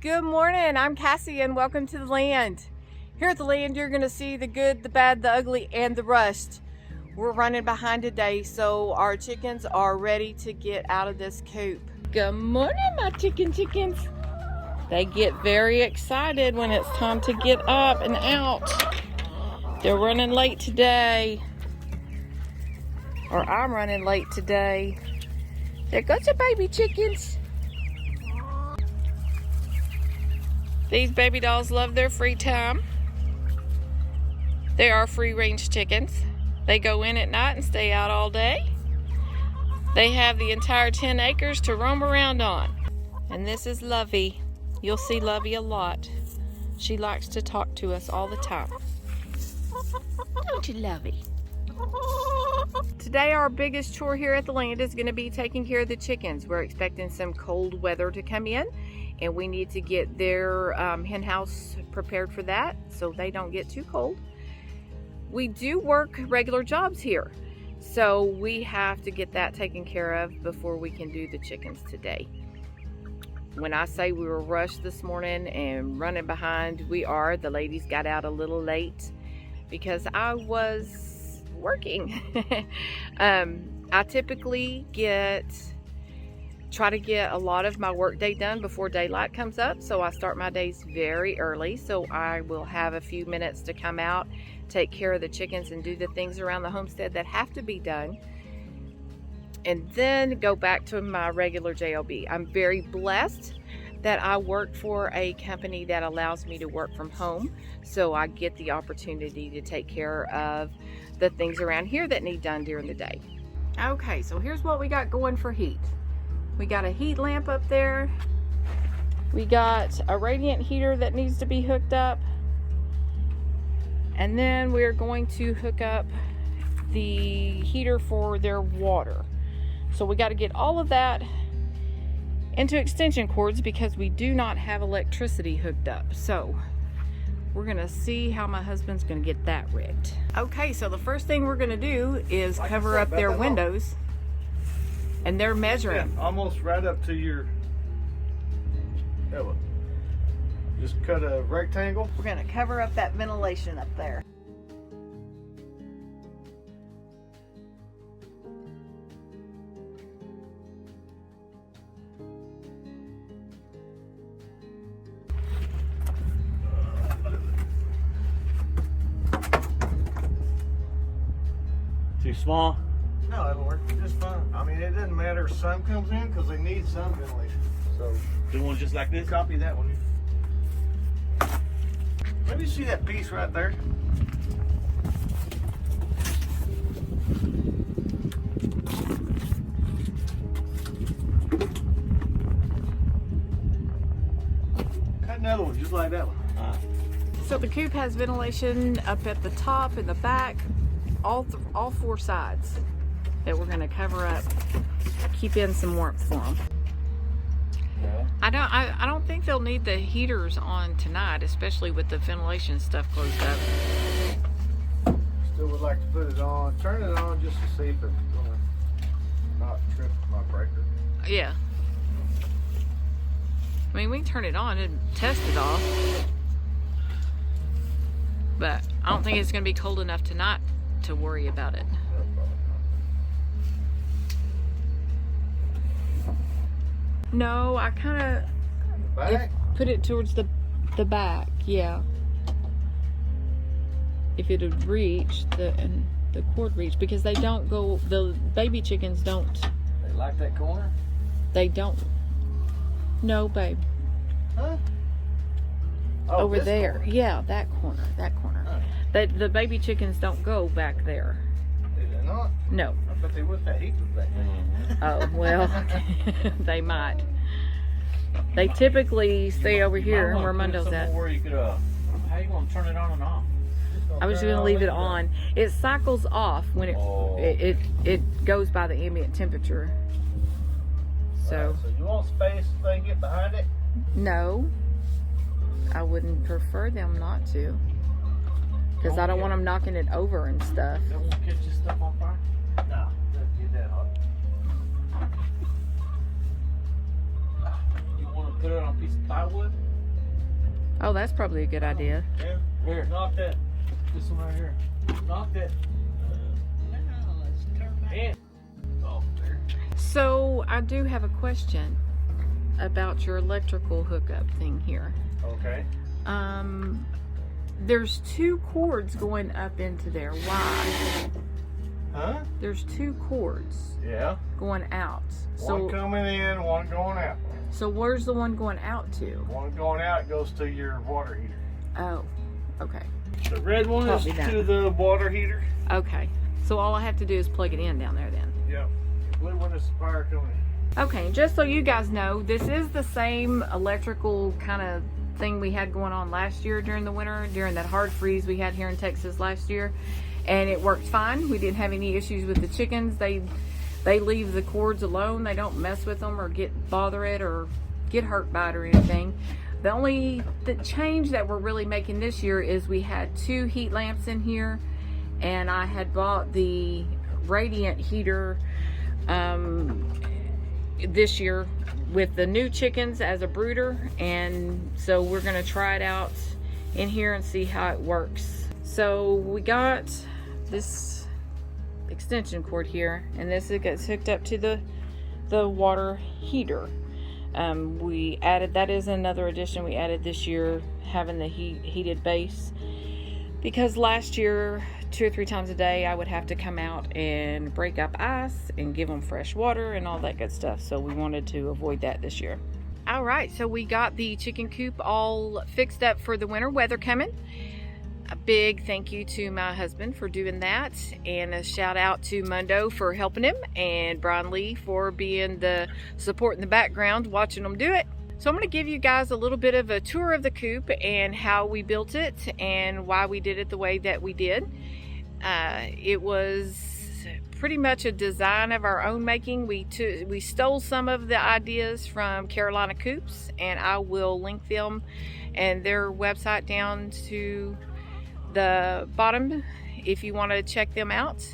Good morning, I'm Cassie and welcome to the land. Here at the land you're going to see the good, the bad, the ugly, and the rust. We're running behind today, so our chickens are ready to get out of this coop. Good morning, my chickens. They get very excited when it's time to get up and out. They're running late today. Or I'm running late today. There goes your baby chickens. These baby dolls love their free time. They are free-range chickens. They go in at night and stay out all day. They have the entire 10 acres to roam around on. And this is Lovey. You'll see Lovey a lot. She likes to talk to us all the time. Don't you, Lovey? Today our biggest chore here at the land is going to be taking care of the chickens. We're expecting some cold weather to come in, and we need to get their hen house prepared for that so they don't get too cold. We do work regular jobs here, so we have to get that taken care of before we can do the chickens today. When I say we were rushed this morning and running behind, we are. The ladies got out a little late because I was working. I typically try to get a lot of my work day done before daylight comes up, so I start my days very early, so I will have a few minutes to come out, take care of the chickens, and do the things around the homestead that have to be done, and then go back to my regular job. I'm very blessed that I work for a company that allows me to work from home, so I get the opportunity to take care of the things around here that need done during the day. Okay, so here's what we got going for heat. We got a heat lamp up there. We got a radiant heater that needs to be hooked up. And then we're going to hook up the heater for their water. So we got to get all of that into extension cords because we do not have electricity hooked up. So we're gonna see how my husband's gonna get that rigged. Okay, so the first thing we're gonna do is cover up their windows. And they're measuring. Yeah, almost right up to your elbow. Just cut a rectangle. We're gonna cover up that ventilation up there. Too small? No, it'll work just fine. I mean, it doesn't matter if sun comes in because they need sun ventilation. So, do one just like this? Copy that one. Let me see that piece right there. Cut another one just like that one. So the coop has ventilation up at the top and the back, all four sides, that we're going to cover up, keep in some warmth for them. Yeah. I don't think they'll need the heaters on tonight, especially with the ventilation stuff closed up. Still would like to put it on, turn it on just to see if it's gonna not trip my breaker. Yeah. I mean, we can turn it on and test it off, but I don't think it's going to be cold enough tonight to worry about it. No, I kind of put it towards the back, yeah. If it would reach the cord reach, because they don't go, the baby chickens don't. They like that corner? They don't. No, babe. Huh? Oh, over there. Corner. Yeah, that corner. Oh. The baby chickens don't go back there. Did they not? No. I bet they would if that heat was back there. Oh, well, they might. They typically stay over here where Mundo's at. Where you could, how you gonna turn it on and off? I was just gonna leave it on. It cycles off when it goes by the ambient temperature. So. Right, so you want space so they can get behind it? No, I wouldn't prefer them not to, because I don't want them knocking it over and stuff. They won't catch this stuff on fire? No, doesn't get that hot. You want to put it on a piece of plywood? Oh, that's probably a good idea. Yeah. Here. Knock that. This one right here. Knock that. And off there. So I do have a question about your electrical hookup thing here. Okay. There's 2 cords going up into there. Why? Huh? There's 2 cords Yeah. going out. One coming in, one going out. So where's the one going out to? One going out goes to your water heater. Oh, okay. The red one is Copy that. to the water heater. Okay. So all I have to do is plug it in down there then. Yep. The blue one is the fire coming in. Okay, just so you guys know, this is the same electrical kind of thing we had going on last year during the winter, during that hard freeze we had here in Texas last year. And it worked fine. We didn't have any issues with the chickens. They leave the cords alone. They don't mess with them or bother it or get hurt by it or anything. The change that we're really making this year is we had 2 heat lamps in here, and I had bought the radiant heater this year with the new chickens as a brooder, and so we're gonna try it out in here and see how it works. So we got this extension cord here, and this gets hooked up to the water heater. We added, that is another addition we added this year, having the heated base, because last year 2 or 3 times a day I would have to come out and break up ice and give them fresh water and all that good stuff, so we wanted to avoid that this year. All right, so we got the chicken coop all fixed up for the winter weather coming. A big thank you to my husband for doing that, and a shout out to Mundo for helping him, and Brian Lee for being the support in the background watching them do it. So I'm going to give you guys a little bit of a tour of the coop and how we built it and why we did it the way that we did. It was pretty much a design of our own making. We stole some of the ideas from Carolina Coops, and I will link them and their website down to the bottom if you want to check them out.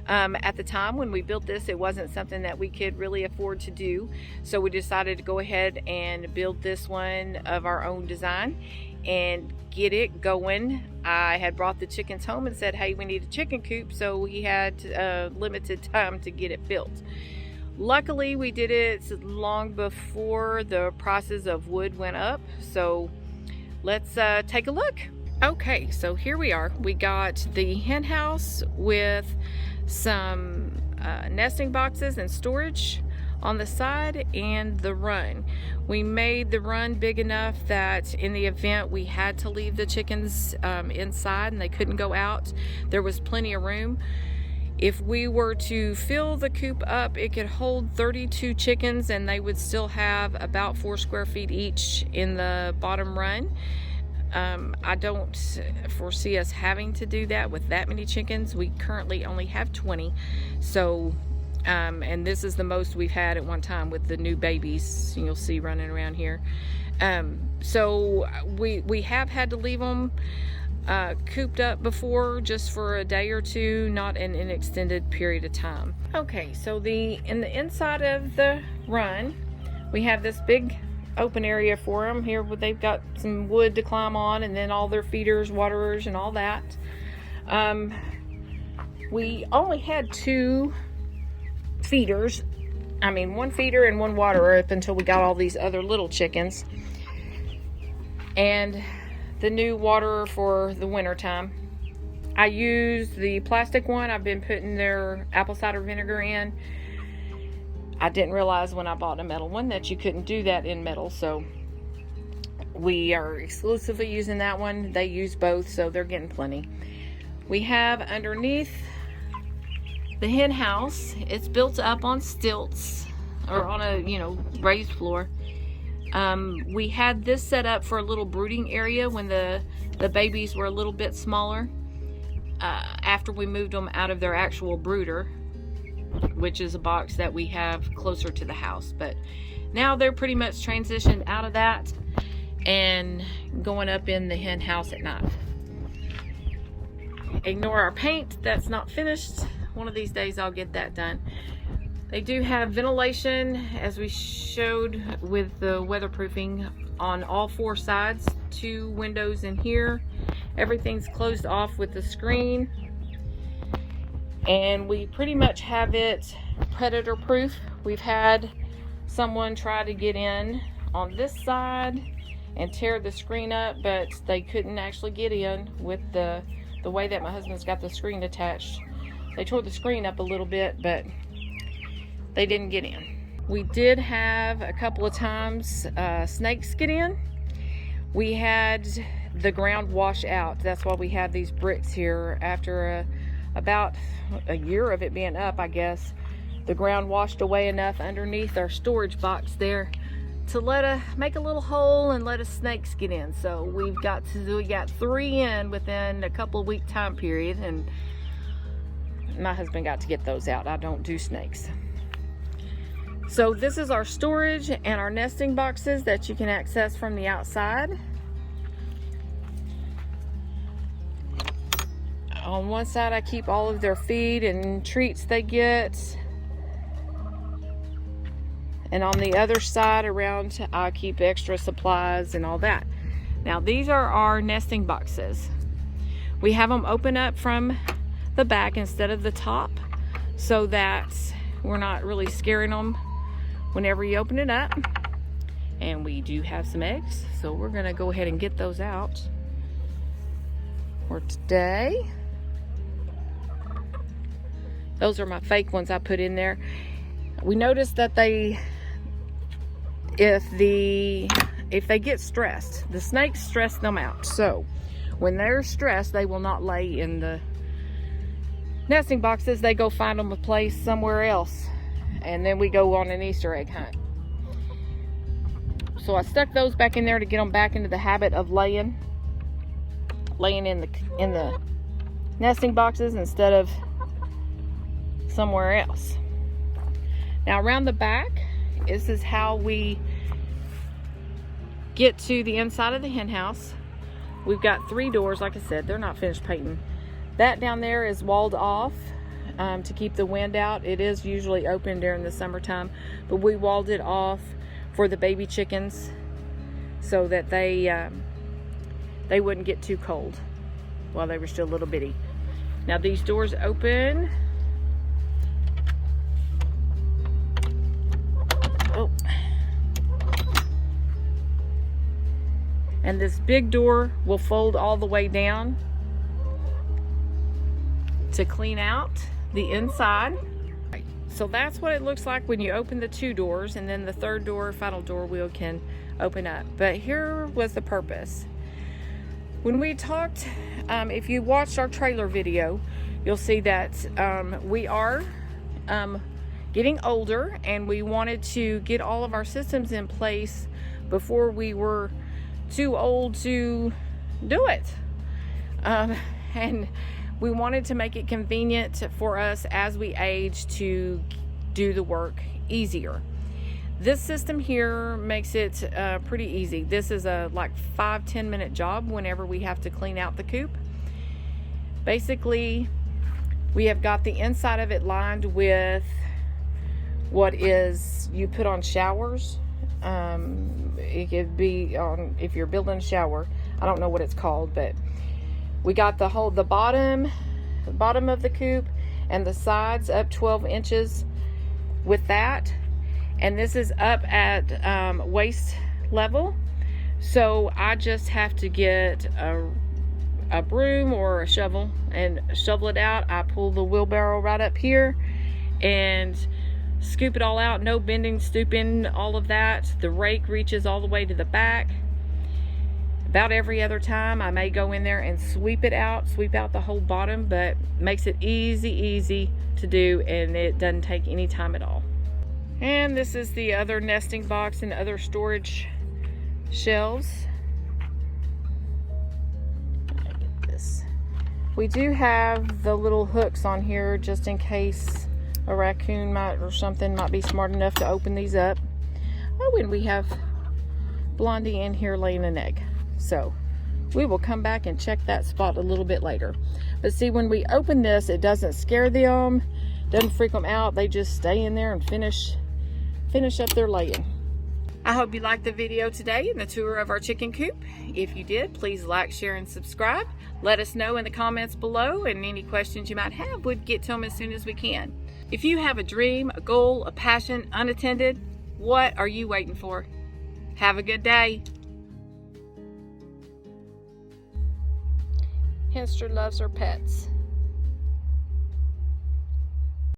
At the time when we built this, it wasn't something that we could really afford to do, so we decided to go ahead and build this one of our own design and get it going. I had brought the chickens home and said, hey, we need a chicken coop, so we had limited time to get it built. Luckily, we did it long before the prices of wood went up, so let's take a look. Okay, so here we are. We got the hen house with some nesting boxes and storage on the side, and the run. We made the run big enough that in the event we had to leave the chickens inside and they couldn't go out, there was plenty of room. If we were to fill the coop up, it could hold 32 chickens, and they would still have about 4 square feet each in the bottom run. I don't foresee us having to do that with that many chickens. We currently only have 20, so and this is the most we've had at one time with the new babies you'll see running around here. So we have had to leave them cooped up before, just for a day or two, not in an extended period of time. Okay, so in the inside of the run, we have this big open area for them here, where they've got some wood to climb on, and then all their feeders, waterers, and all that. We only had 2 feeders. I mean, 1 feeder and 1 waterer up until we got all these other little chickens, and the new waterer for the winter time. I used the plastic one. I've been putting their apple cider vinegar in. I didn't realize when I bought a metal one that you couldn't do that in metal, so we are exclusively using that one. They use both, so they're getting plenty. We have underneath the hen house, it's built up on stilts, or on a, raised floor. We had this set up for a little brooding area when the babies were a little bit smaller, after we moved them out of their actual brooder, which is a box that we have closer to the house. But now they're pretty much transitioned out of that and going up in the hen house at night. Ignore our paint, that's not finished. One of these days I'll get that done. They do have ventilation, as we showed with the weatherproofing on all 4 sides, 2 windows in here. Everything's closed off with the screen, and we pretty much have it predator proof. We've had someone try to get in on this side and tear the screen up, but they couldn't actually get in with the way that my husband's got the screen attached. They tore the screen up a little bit, but they didn't get in. We did have a couple of times snakes get in. We had the ground wash out. That's why we have these bricks here. After about a year of it being up, I guess, the ground washed away enough underneath our storage box there to make a little hole and let us snakes get in. So we got 3 in within a couple of week time period, and my husband got to get those out. I don't do snakes. So this is our storage and our nesting boxes that you can access from the outside. On one side I keep all of their feed and treats they get, and on the other side around I keep extra supplies and all that. Now these are our nesting boxes. We have them open up from the back instead of the top, so that we're not really scaring them whenever you open it up. And we do have some eggs, so we're gonna go ahead and get those out for today. Those are my fake ones I put in there. We noticed that if they get stressed, the snakes stress them out. So when they're stressed, they will not lay in the nesting boxes. They go find them a place somewhere else, and then we go on an Easter egg hunt. So I stuck those back in there to get them back into the habit of laying in the nesting boxes instead of somewhere else. Now around the back, this is how we get to the inside of the hen house. We've got 3 doors. Like I said, they're not finished painting. That down there is walled off to keep the wind out. It is usually open during the summertime, but we walled it off for the baby chickens so that they wouldn't get too cold while they were still little bitty. Now these doors open. Oh. And this big door will fold all the way down to clean out the inside. So that's what it looks like when you open the 2 doors, and then the 3rd door, final door wheel, can open up. But here was the purpose. When we talked, if you watched our trailer video, you'll see that we are getting older, and we wanted to get all of our systems in place before we were too old to do it. And we wanted to make it convenient for us as we age to do the work easier. This system here makes it pretty easy. This is a like 5-10 minute job whenever we have to clean out the coop. Basically, we have got the inside of it lined with what is you put on showers. It could be on, if you're building a shower, I don't know what it's called, but we got the bottom of the coop and the sides up 12 inches with that, and this is up at waist level. So I just have to get a broom or a shovel and shovel it out. I pull the wheelbarrow right up here and scoop it all out. No bending, stooping, all of that. The rake reaches all the way to the back. About every other time I may go in there and sweep out the whole bottom, but makes it easy to do, and it doesn't take any time at all. And this is the other nesting box and other storage shelves. Get this. We do have the little hooks on here just in case a raccoon or something might be smart enough to open these up. Oh, and we have Blondie in here laying an egg. So we will come back and check that spot a little bit later. But see, when we open this, it doesn't scare them, doesn't freak them out. They just stay in there and finish up their laying. I hope you liked the video today and the tour of our chicken coop. If you did, please like, share, and subscribe. Let us know in the comments below, and any questions you might have, we'd get to them as soon as we can. If you have a dream, a goal, a passion unattended, what are you waiting for? Have a good day. Hester loves her pets.